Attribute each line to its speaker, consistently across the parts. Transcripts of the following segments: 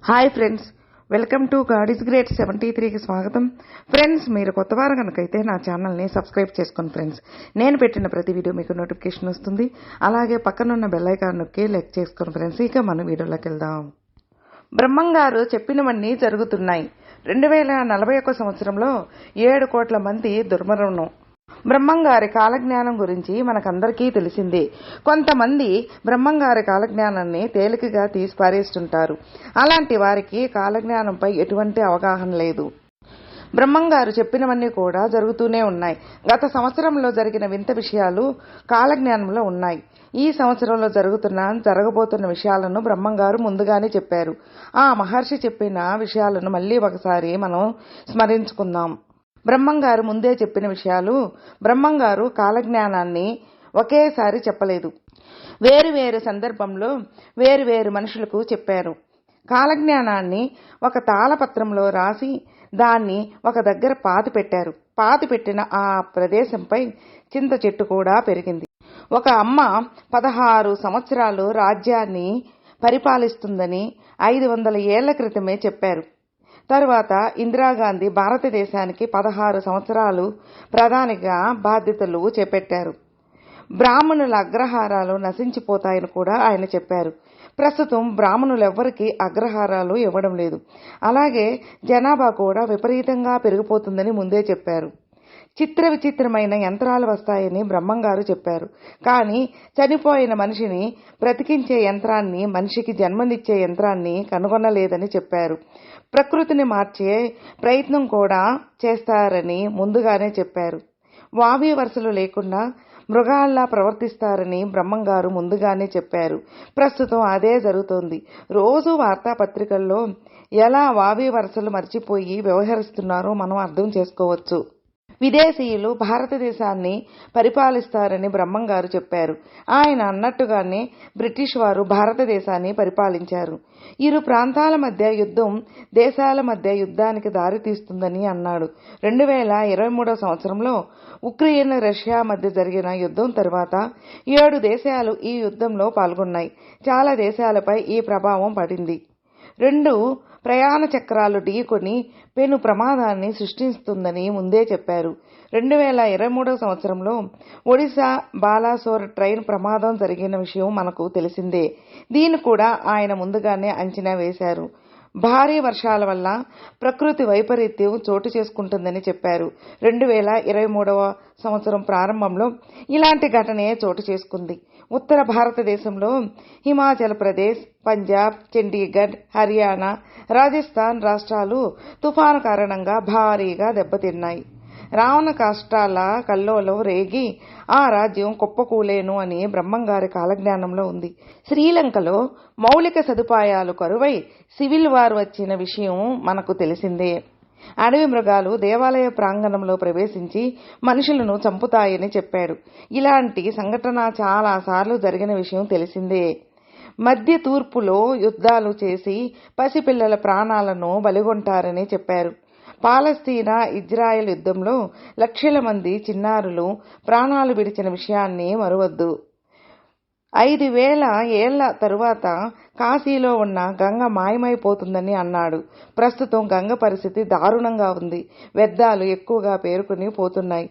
Speaker 1: Hi friends, welcome to God is great 73కి స్వాగతం. Friends, మీరు కొత్తవారు కనుకైతే నా ఛానల్ని సబ్స్క్రైబ్ చేసుకోండి ఫ్రెండ్స్. నేను పెట్టిన ప్రతి వీడియో మీకు నోటిఫికేషన్ వస్తుంది. అలాగే పక్కనున్న బెల్ ఐకాన్ నొక్కి లైక్ చేసుకోండి ఫ్రెండ్స్. ఇక మన వీడియోలోకి వెళ్దాం. బ్రహ్మంగారు చెప్పినవన్నీ జరుగుతున్నాయి. 2041 సంవత్సరంలో 7 కోట్ల మంది దుర్మరణం. బ్రహ్మంగారి కాలజ్ఞానం గురించి మనకందరికీ తెలిసిందే. కొంతమంది బ్రహ్మంగారి కాలజ్ఞానాన్ని తేలికగా తీసి పారేస్తుంటారు. అలాంటి వారికి కాలజ్ఞానంపై ఎటువంటి అవగాహన లేదు. బ్రహ్మంగారు చెప్పినవన్నీ కూడా జరుగుతూనే ఉన్నాయి. గత సంవత్సరంలో జరిగిన వింత విషయాలు కాలజ్ఞానంలో ఉన్నాయి. ఈ సంవత్సరంలో జరగబోతున్న విషయాలను బ్రహ్మంగారు ముందుగానే చెప్పారు. ఆ మహర్షి చెప్పిన విషయాలను మళ్ళీ ఒకసారి మనం స్మరించుకుందాం. బ్రహ్మంగారు ముందే చెప్పిన విషయాలు. బ్రహ్మంగారు కాలజ్ఞానాన్ని ఒకేసారి చెప్పలేదు. వేరు సందర్భంలో వేరు మనుషులకు చెప్పారు. కాలజ్ఞానాన్ని ఒక తాళపత్రంలో రాసి దాన్ని ఒక దగ్గర పాతిపెట్టారు. పాతిపెట్టిన ఆ ప్రదేశంపై చింత చెట్టు కూడా పెరిగింది. ఒక అమ్మ 16 సంవత్సరాలు రాజ్యాన్ని పరిపాలిస్తుందని 500 ఏళ్ల క్రితమే చెప్పారు. తరువాత ఇందిరాగాంధీ భారతదేశానికి 16 సంవత్సరాలు ప్రధానిగా బాధ్యతలు చేపట్టారు. బ్రాహ్మణుల అగ్రహారాలు నశించిపోతాయని కూడా ఆయన చెప్పారు. ప్రస్తుతం బ్రాహ్మణులెవ్వరికీ అగ్రహారాలు ఇవ్వడం లేదు. అలాగే జనాభా కూడా విపరీతంగా పెరిగిపోతుందని ముందే చెప్పారు. విచిత్రమైన యంత్రాలు వస్తాయని బ్రహ్మంగారు చెప్పారు. కానీ చనిపోయిన మనిషిని బ్రతికించే యంత్రాన్ని, మనిషికి జన్మనిచ్చే యంత్రాన్ని కనుగొనలేదని చెప్పారు. ప్రకృతిని మార్చే ప్రయత్నం కూడా చేస్తారని ముందుగానే చెప్పారు. వావి వరుసలు లేకుండా మృగాల్లా ప్రవర్తిస్తారని బ్రహ్మంగారు ముందుగానే చెప్పారు. ప్రస్తుతం అదే జరుగుతోంది. రోజు వార్తాపత్రికల్లో ఎలా వావి వరుసలు మర్చిపోయి వ్యవహరిస్తున్నారో మనం అర్థం చేసుకోవచ్చు. విదేశీయులు భారతదేశాన్ని పరిపాలిస్తారని బ్రహ్మంగారు చెప్పారు. ఆయన అన్నట్టుగానే బ్రిటిష్ వారు భారతదేశాన్ని పరిపాలించారు. ఇరు ప్రాంతాల మధ్య యుద్ధం దేశాల మధ్య యుద్ధానికి దారితీస్తుందని అన్నాడు. 2023 సంవత్సరంలో ఉక్రెయిన్, రష్యా మధ్య జరిగిన యుద్ధం తర్వాత 7 దేశాలు ఈ యుద్ధంలో పాల్గొన్నాయి. చాలా దేశాలపై ఈ ప్రభావం పడింది. 2 ప్రయాణ చక్రాలు ఢీకొని పెను ప్రమాదాన్ని సృష్టిస్తుందని ముందే చెప్పారు. 2023 సంవత్సరంలో ఒడిశా బాలాసోర్ ట్రైన్ ప్రమాదం జరిగిన విషయం మనకు తెలిసిందే. దీన్ని కూడా ఆయన ముందుగానే అంచనా వేశారు. భారీ వర్షాల వల్ల ప్రకృతి వైపరీత్యం చోటు చేసుకుంటుందని చెప్పారు. 2023 సంవత్సరం ప్రారంభంలో ఇలాంటి ఘటనే చోటు చేసుకుంది. ఉత్తర భారతదేశంలో హిమాచల్ ప్రదేశ్, పంజాబ్, చండీగఢ్, హర్యానా, రాజస్థాన్ రాష్ట్రాలు తుఫాను కారణంగా భారీగా దెబ్బతిన్నాయి. రావణ కాష్టాల కల్లోలం రేగి ఆ రాజ్యం కుప్పకూలేను అని బ్రహ్మంగారి కాలజ్ఞానంలో ఉంది. శ్రీలంకలో మౌలిక సదుపాయాలు కరువై సివిల్ వార్ వచ్చిన విషయం మనకు తెలిసిందే. అడవి మృగాలు దేవాలయ ప్రాంగణంలో ప్రవేశించి మనుషులను చంపుతాయని చెప్పాడు. ఇలాంటి సంఘటన చాలాసార్లు జరిగిన విషయం తెలిసిందే. మధ్య తూర్పులో యుద్ధాలు చేసి పసిపిల్లల ప్రాణాలను బలిగొంటారని చెప్పారు. పాలస్తీనా ఇజ్రాయెల్ యుద్ధంలో లక్షల మంది చిన్నారులు ప్రాణాలు విడిచిన విషయాన్ని మరువద్దు. 5000 ఏళ్ల తరువాత కాశీలో ఉన్న గంగ మాయమైపోతుందని అన్నాడు. ప్రస్తుతం గంగ పరిస్థితి దారుణంగా ఉంది. వ్యర్థాలు ఎక్కువగా పేరుకుని పోతున్నాయి.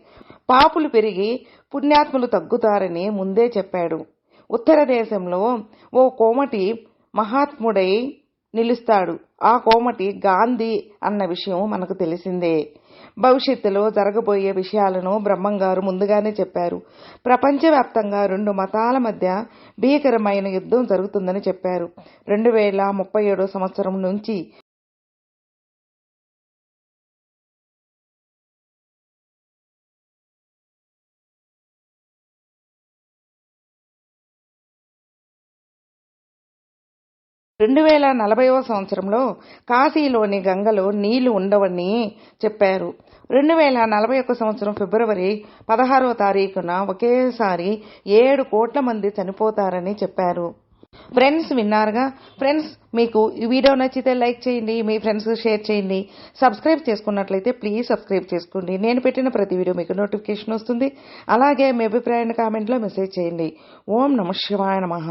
Speaker 1: పాపులు పెరిగి పుణ్యాత్ములు తగ్గుతారని ముందే చెప్పాడు. ఉత్తర దేశంలో ఓ కోమటి మహాత్ముడై నిలుస్తాడు. ఆ కోమటి గాంధీ అన్న విషయం మనకు తెలిసిందే. భవిష్యత్తులో జరగబోయే విషయాలను బ్రహ్మంగారు ముందుగానే చెప్పారు. ప్రపంచవ్యాప్తంగా 2 మతాల మధ్య భీకరమైన యుద్ధం జరుగుతుందని చెప్పారు. 2037 సంవత్సరం నుంచి సంవత్సరంలో కాశీలోని గంగలో నీళ్లు ఉండవని చెప్పారు. 2041 సంవత్సరం ఫిబ్రవరి 16వ తారీఖున ఒకేసారి 7 కోట్ల మంది చనిపోతారని చెప్పారు. ఫ్రెండ్స్, విన్నారుగా. ఫ్రెండ్స్, మీకు ఈ వీడియో నచ్చితే లైక్ చేయండి, మీ ఫ్రెండ్స్ షేర్ చేయండి. సబ్స్క్రైబ్ చేసుకున్నట్లయితే ప్లీజ్ సబ్స్క్రైబ్ చేసుకోండి. నేను పెట్టిన ప్రతి వీడియో మీకు నోటిఫికేషన్ వస్తుంది. అలాగే మీ అభిప్రాయాన్ని కామెంట్లో మెసేజ్ చేయండి. ఓం నమః శివాయ నమః.